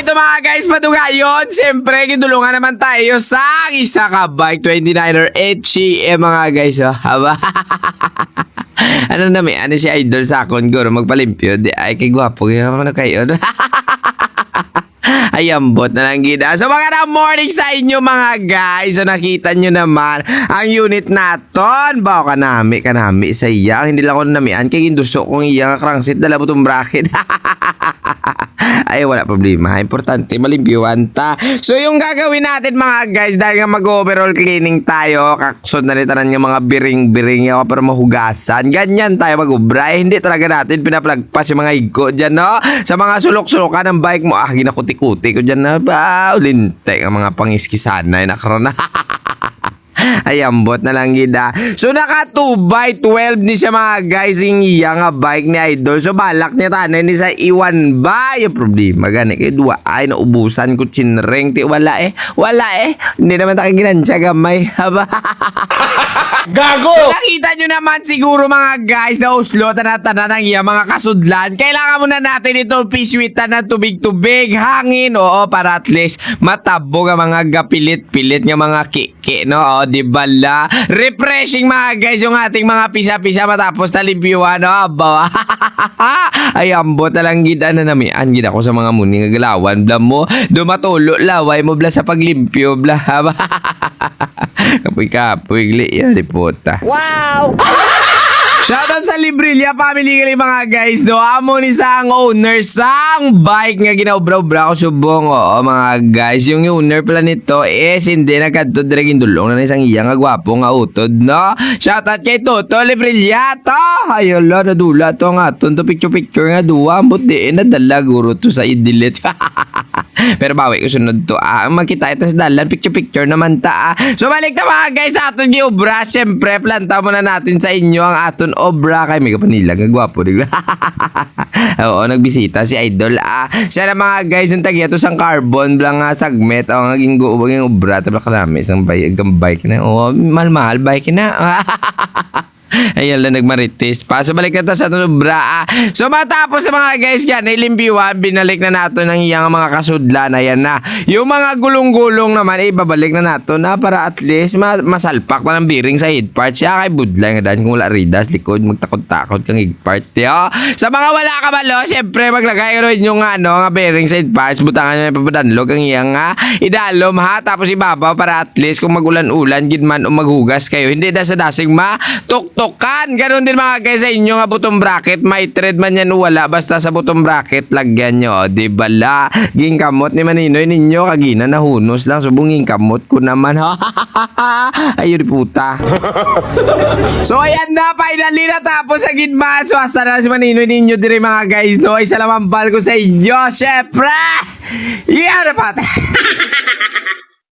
ito mga guys, padugayon. Siyempre, gidulungan naman tayo sa isa ka bike 29er HCM mga guys. Oh. Haba. Ano namin, ano si Idol sa akon, guro magpalimpyo. Di ay kay gwapo, kaya ano kayo. Ay, ambot na lang gina. So, mga morning sa inyo mga guys. So, nakita nyo naman ang unit naton. Bao kanami sa iya. Hindi lang ko namian. Kaya ginduso kong iya crankset. Dala po itong bracket. Ay, wala problema. Importante, malimpyuan ta. So, yung gagawin natin mga guys, dahil nga mag-overall cleaning tayo, kaksod na nitanan yung mga biring-biring yung para mahugasan. Ganyan tayo mag-ubra. Hindi talaga natin pinaplagpas yung mga higko dyan, no? Sa mga sulok-sulokan ng bike mo, ginakuti-kuti ko dyan na ba? Lintek ang mga pangiskisanay na karona. Ay, ambot na lang gida. So, naka 2x12 ni siya mga guys. Yung iya nga bike ni Idol. So, balak niya tanay ni sa iwan ba? Yung problema gani. Kaya dua ay naubusan ko chinring. Wala eh. Hindi naman tayo ginansya gamay. Haba. Gago! So, nakita nyo naman siguro mga guys na uslot na tanan ng iya mga kasudlan. Kailangan muna natin ito piswitan na tubig-tubig, hangin, oo, para at least matabog ang mga gapilit-pilit ng mga kiki, no? O, di bala? Refreshing mga guys yung ating mga pisa-pisa matapos talimpyuhan, no? Abaw. Ay, ambot na lang gida na namian. Gida ko sa mga muning agalawan. Bla mo, dumatulo, laway mo bla sa paglimpyo, bla. Kapoy-kapoy, gliya, di puta. Wow! Shoutout sa Librilla family gali mga guys, no? Amo ni sang owner sang bike nga ginaubra-ubra ko subong. Oo mga guys, yung owner pala nito is hindi nagkadto dire gindulong na isang iya nga gwapo nga utod, no? Shoutout kay Toto Librilla to. Ayun la nadula to nga to picture nga duwa ambot di nadala guro to sa i-delete. Pero bawi ko sunod to. Magkita ito sa dalan picture naman ta. So balik na mga guys sa aton giubra. Siyempre planta muna natin sa inyo ang aton obra kay may kapanilang gwapo digla. Oo, nagbisita si Idol. Siya na mga guys ang tagya to sang carbon blang sagmet o nga gingo ubang obra tabla kanami isang bike na. Oh, mahal bike na. Ayan lang nagmarites pa. So balik na sa obra. So matapos sa mga guys yan, ilimpiwan, binalik na nato ng iyang mga kasudlan. Ayan na. Yung mga gulong-gulong naman, ibabalik na nato na para at least masalpak na ng bearing sa head parts. Siya kay budlay nga dahil kung wala ridas, likod, magtakot-takot kang head parts. Diyo? Sa mga wala ka malo, siyempre maglagay ka rin yung nga bearing sa head parts. Butangan nyo yung papadanlog ang iyang idalom ha. Tapos ibabaw para at least kung magulan-ulan, gidman o maghugas kayo. Hindi na sa dasig tuktokan. Ganon din mga guys sa inyo nga butong bracket. May thread man yan wala. Basta sa butong bracket, lagyan nyo. Di bala? Ging kamot ni Maninoy ninyo. Kagina na hunos lang. Subunging kamot ko naman. Ayun puta. So ayan na. Finally natapos sa gidman. So hasta na si Maninoy ninyo dire mga guys. No? Isa lamang bal ko sa inyo. Syempre. Yan na pata.